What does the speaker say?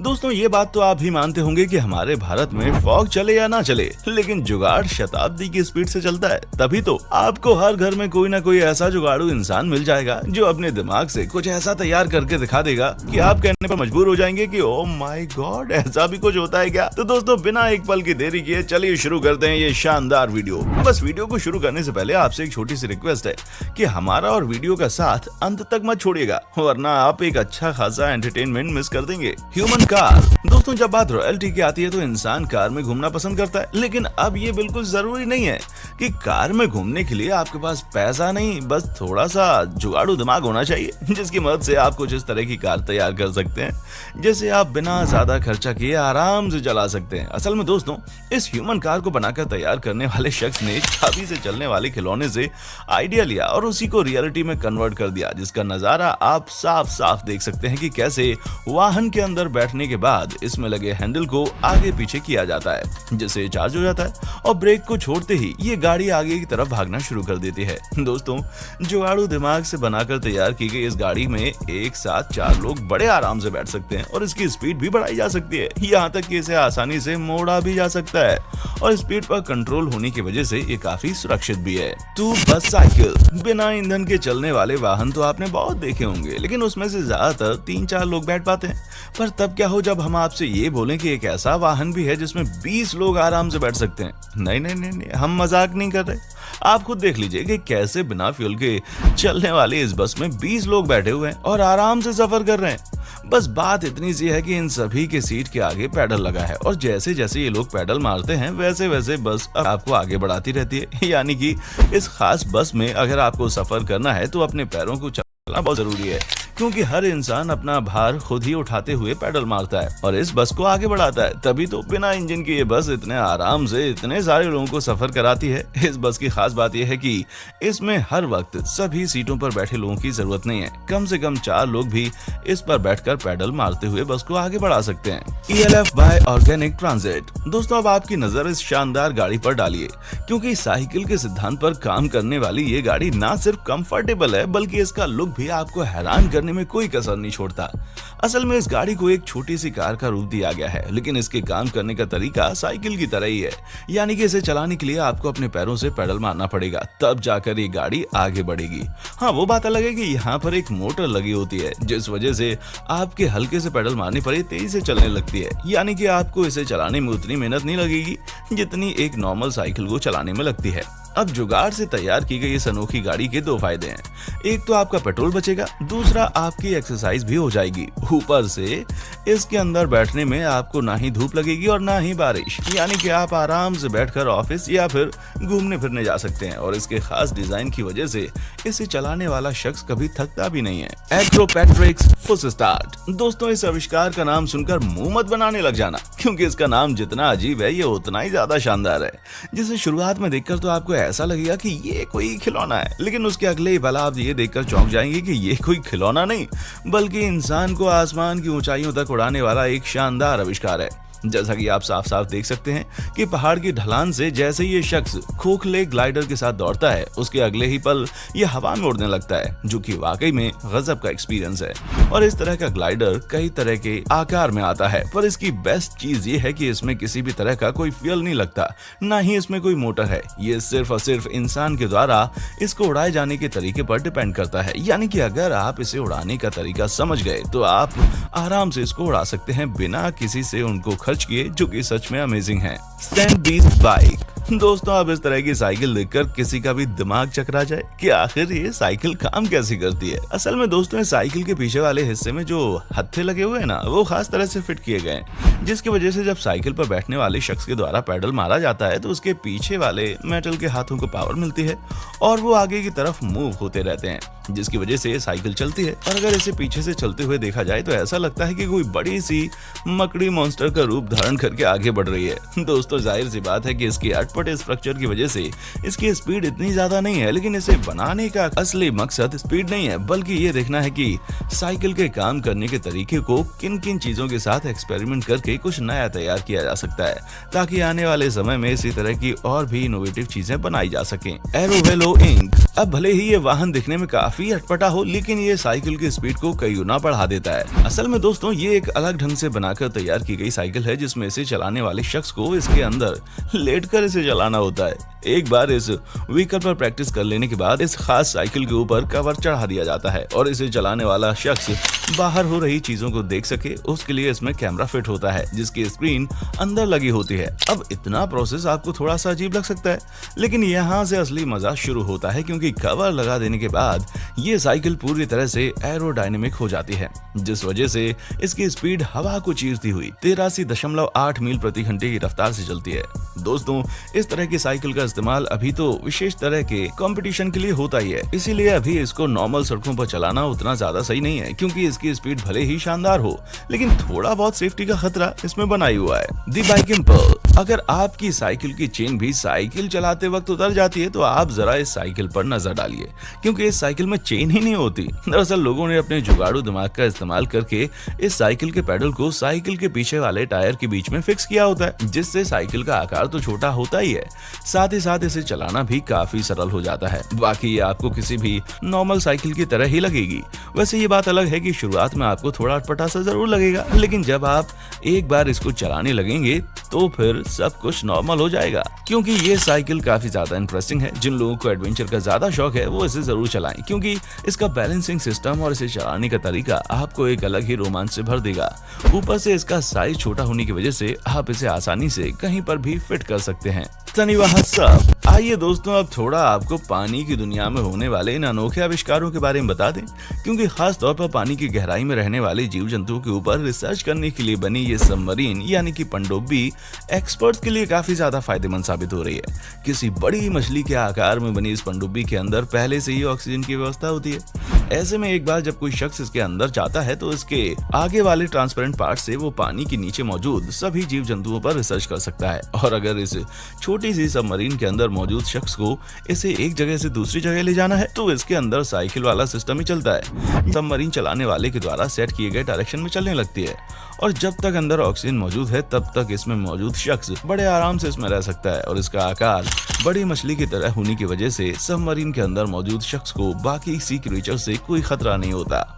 दोस्तों ये बात तो आप भी मानते होंगे कि हमारे भारत में फॉग चले या ना चले, लेकिन जुगाड़ शताब्दी की स्पीड से चलता है। तभी तो आपको हर घर में कोई ना कोई ऐसा जुगाड़ू इंसान मिल जाएगा जो अपने दिमाग से कुछ ऐसा तैयार करके दिखा देगा कि आप कहने पर मजबूर हो जाएंगे कि ओ माय गॉड, ऐसा भी कुछ होता है क्या। तो दोस्तों बिना एक पल की देरी किए चलिए शुरू करते हैं ये शानदार वीडियो। बस वीडियो को शुरू करने से पहले आपसे एक छोटी सी रिक्वेस्ट है कि हमारा और वीडियो का साथ अंत तक मत छोड़िएगा, वरना आप एक अच्छा खासा एंटरटेनमेंट मिस कर देंगे। Human car. दोस्तों जब बात रॉयल्टी की आती है तो इंसान कार में घूमना पसंद करता है, लेकिन अब ये बिल्कुल जरूरी नहीं है कि कार में घूमने के लिए आपके पास पैसा नहीं, बस थोड़ा सा जुगाड़ू दिमाग होना चाहिए, जिसकी मदद से आप कुछ इस तरह की कार तैयार कर सकते हैं जिसे आप बिना ज्यादा खर्चा किए आराम से चला सकते हैं। असल में दोस्तों इस ह्यूमन कार को बनाकर तैयार करने वाले शख्स ने चाबी से चलने वाले खिलौने से आइडिया लिया और उसी को रियलिटी में कन्वर्ट कर दिया, जिसका नजारा आप साफ साफ देख सकते हैं कि कैसे वाहन के अंदर बैठने के बाद इसमें लगे हैंडल को आगे पीछे किया जाता है, जिससे चार्ज हो जाता है और ब्रेक को छोड़ते ही ये गाड़ी आगे की तरफ भागना शुरू कर देती है। दोस्तों जुगाड़ू दिमाग से बनाकर तैयार की गई इस गाड़ी में एक साथ 4 लोग बड़े आराम से बैठ सकते हैं और इसकी स्पीड भी बढ़ाई जा सकती है, यहाँ तक कि इसे आसानी से मोड़ा भी जा सकता है और स्पीड पर कंट्रोल होने की वजह से ये काफी सुरक्षित भी है। तो बस साइकिल। बिना ईंधन के चलने वाले वाहन तो आपने बहुत देखे होंगे, लेकिन उसमें से ज्यादातर 3-4 लोग बैठ पाते हैं। पर तब क्या हो जब हम आपसे ये बोलें कि एक ऐसा वाहन भी है जिसमें 20 लोग आराम से बैठ सकते हैं। नहीं, हम मजाक नहीं कर रहे। आप खुद देख लीजिए कि कैसे बिना फ्यूल के चलने वाली इस बस में 20 लोग बैठे हुए हैं और आराम से सफर कर रहे हैं। बस बात इतनी सी है कि इन सभी के सीट के आगे पैडल लगा है और जैसे जैसे ये लोग पैडल मारते हैं वैसे वैसे बस आपको आगे बढ़ाती रहती है। यानी कि इस खास बस में अगर आपको सफर करना है तो अपने पैरों को चलाना बहुत जरूरी है, क्योंकि हर इंसान अपना भार खुद ही उठाते हुए पैडल मारता है और इस बस को आगे बढ़ाता है। तभी तो बिना इंजन की ये बस इतने आराम से इतने सारे लोगों को सफर कराती है। इस बस की खास बात यह है कि इसमें हर वक्त सभी सीटों पर बैठे लोगों की जरूरत नहीं है। कम से कम 4 लोग भी इस पर बैठकर पैडल मारते हुए बस को आगे बढ़ा सकते हैं। ELF by organic transit. दोस्तों अब आपकी नजर इस शानदार गाड़ी पर डालिए, क्योंकि साइकिल के सिद्धांत पर काम करने वाली ये गाड़ी ना सिर्फ कंफर्टेबल है बल्कि इसका लुक भी आपको हैरान करने में कोई कसर नहीं छोड़ता। असल में इस गाड़ी को एक छोटी सी कार का रूप दिया गया है, लेकिन इसके काम करने का तरीका साइकिल की तरह ही है। यानी कि इसे चलाने के लिए आपको अपने पैरों से पैडल मारना पड़ेगा, तब जाकर ये गाड़ी आगे बढ़ेगी। हाँ वो बात अलग है कि यहाँ पर एक मोटर लगी होती है, जिस वजह से आपके हल्के से पैडल मारने पर ये तेजी से चलने लगती है। यानी कि आपको इसे चलाने में उतनी मेहनत नहीं लगेगी जितनी एक नॉर्मल साइकिल को चलाने में लगती है। अब जुगाड़ से तैयार की गई इस अनोखी गाड़ी के 2 फायदे हैं। एक तो आपका पेट्रोल बचेगा, दूसरा आपकी एक्सरसाइज भी हो जाएगी। ऊपर से इसके अंदर बैठने में आपको ना ही धूप लगेगी और ना ही बारिश, यानी कि आप आराम से बैठकर ऑफिस या फिर घूमने फिरने जा सकते हैं और इसके खास डिजाइन की वजह से इसे चलाने वाला शख्स कभी थकता भी नहीं है। एक्रोपैट्रिक्स फुस स्टार्ट। दोस्तों इस आविष्कार का नाम सुनकर मुंह मत बनाने लग जाना, क्योंकि इसका नाम जितना अजीब है ये उतना ही ज्यादा शानदार है। जिसे शुरुआत में देखकर तो आपको ऐसा लगेगा कि ये कोई खिलौना है, लेकिन उसके अगले ही पल आप ये देखकर चौंक जाएंगे कि ये कोई खिलौना नहीं बल्कि इंसान को आसमान की ऊंचाइयों तक उड़ाने वाला एक शानदार आविष्कार है। जैसा कि आप साफ साफ देख सकते हैं कि पहाड़ की ढलान से जैसे ये शख्स खोखले ग्लाइडर के साथ दौड़ता है, उसके अगले ही पल ये हवा में उड़ने लगता है, जो कि वाकई में गजब का एक्सपीरियंस है। और इस तरह का ग्लाइडर कई तरह के आकार में आता है, पर इसकी बेस्ट चीज ये है कि इसमें किसी भी तरह का कोई फ्यूल नहीं लगता, ना ही इसमें कोई मोटर है। ये सिर्फ और सिर्फ इंसान के द्वारा इसको उड़ाए जाने के तरीके पर डिपेंड करता है। यानी कि अगर आप इसे उड़ाने का तरीका समझ गए तो आप आराम से इसको उड़ा सकते हैं बिना किसी से उनको खर्च किए, जो कि सच में अमेजिंग है। Stand beast bike. दोस्तों अब इस तरह की साइकिल देखकर किसी का भी दिमाग चकरा जाए कि आखिर ये साइकिल काम कैसे करती है। असल में दोस्तों इस साइकिल के पीछे वाले हिस्से में जो हत्थे लगे हुए हैं ना, वो खास तरह से फिट किए गए हैं, जिसकी वजह से जब साइकिल पर बैठने वाले शख्स के द्वारा पैडल मारा जाता है तो उसके पीछे वाले मेटल के हाथों को पावर मिलती है और वो आगे की तरफ मूव होते रहते हैं, जिसकी वजह से साइकिल चलती है। और अगर इसे पीछे से चलते हुए देखा जाए तो ऐसा लगता है कि कोई बड़ी सी मकड़ी मॉन्स्टर का रूप धारण करके आगे बढ़ रही है। दोस्तों जाहिर सी बात है कि इसकी अटपटे स्ट्रक्चर की वजह से इसकी स्पीड इतनी ज्यादा नहीं है, लेकिन इसे बनाने का असली मकसद स्पीड नहीं है बल्कि ये देखना है कि साइकिल के काम करने के तरीके को किन किन चीजों के साथ एक्सपेरिमेंट करके कुछ नया तैयार किया जा सकता है, ताकि आने वाले समय में इसी तरह की और भी इनोवेटिव चीजें बनाई जा सकें। एरोवेलो इंक। अब भले ही ये वाहन दिखने में काफी काफी अटपटा हो, लेकिन ये साइकिल की स्पीड को कई गुना बढ़ा देता है। असल में दोस्तों ये एक अलग ढंग से बनाकर तैयार की गई साइकिल है, जिसमें इसे चलाने वाले शख्स को इसके अंदर लेटकर इसे चलाना होता है। एक बार इस व्हीकल पर प्रैक्टिस कर लेने के बाद इस खास साइकिल के ऊपर कवर चढ़ा दिया जाता है और इसे चलाने वाला शख्स बाहर हो रही चीजों को देख सके, उसके लिए इसमें कैमरा फिट होता है जिसकी स्क्रीन अंदर लगी होती है। अब इतना प्रोसेस आपको थोड़ा सा अजीब लग सकता है, लेकिन यहाँ से असली मजा शुरू होता है, क्योंकि कवर लगा देने के बाद ये साइकिल पूरी तरह से एरोडायनेमिक हो जाती है, जिस वजह से इसकी स्पीड हवा को चीरती हुई 83.8 मील प्रति घंटे की रफ्तार से चलती है। दोस्तों इस तरह की साइकिल का इस्तेमाल अभी तो विशेष तरह के कंपटीशन के लिए होता ही है, इसीलिए अभी इसको नॉर्मल सड़कों पर चलाना उतना ज्यादा सही नहीं है, क्योंकि इसकी स्पीड भले ही शानदार हो, लेकिन थोड़ा बहुत सेफ्टी का खतरा इसमें बना ही हुआ है। दी बाइक इम्पल्स। अगर आपकी साइकिल की चेन भी साइकिल चलाते वक्त उतर जाती है तो आप जरा इस साइकिल पर नजर डालिए, क्योंकि इस साइकिल में चेन ही नहीं होती। दरअसल लोगों ने अपने जुगाड़ू दिमाग का इस्तेमाल करके इस साइकिल के पेडल को साइकिल के पीछे वाले टायर के बीच में फिक्स किया होता है, जिससे साइकिल का आकार तो छोटा होता ही है, साथ ही साथ इसे चलाना भी काफी सरल हो जाता है। बाकी ये आपको किसी भी नॉर्मल साइकिल की तरह ही लगेगी। वैसे ये बात अलग है कि शुरुआत में आपको थोड़ा अटपटा सा जरूर लगेगा, लेकिन जब आप एक बार इसको चलाने लगेंगे तो फिर सब कुछ नॉर्मल हो जाएगा, क्योंकि ये साइकिल काफी ज्यादा इंटरेस्टिंग है। जिन लोगों को एडवेंचर का ज्यादा शौक है वो इसे जरूर चलाएं, क्योंकि इसका बैलेंसिंग सिस्टम और इसे चलाने का तरीका आपको एक अलग ही रोमांच से भर देगा। ऊपर से इसका साइज छोटा होने की वजह से आप इसे आसानी से कहीं पर भी फिट कर सकते हैं। आइए दोस्तों अब थोड़ा आपको पानी की दुनिया में होने वाले इन अनोखे आविष्कारों के बारे में बता दें, क्योंकि खास तौर पर पानी की गहराई में रहने वाले जीव जंतुओं के ऊपर रिसर्च करने के लिए बनी ये सबमरीन यानी कि पनडुब्बी एक्सपर्ट्स के लिए काफी ज्यादा फायदेमंद साबित हो रही है। किसी बड़ी मछली के आकार में बनी इस पनडुब्बी के अंदर पहले से ही ऑक्सीजन की व्यवस्था होती है। ऐसे में एक बार जब कोई शख्स इसके अंदर जाता है तो इसके आगे वाले ट्रांसपेरेंट पार्ट से वो पानी के नीचे मौजूद सभी जीव जंतुओं पर रिसर्च कर सकता है। और अगर इस छोटी सी सबमरीन के अंदर मौजूद शख्स को इसे एक जगह से दूसरी जगह ले जाना है तो इसके अंदर साइकिल वाला सिस्टम ही चलता है। सबमरीन चलाने वाले के द्वारा सेट किए गए डायरेक्शन में चलने लगती है, और जब तक अंदर ऑक्सीजन मौजूद है तब तक इसमें मौजूद शख्स बड़े आराम से इसमें रह सकता है। और इसका आकार बड़ी मछली की तरह होने की वजह से सबमरीन के अंदर मौजूद शख्स को बाकी सी क्रीचर से कोई खतरा नहीं होता।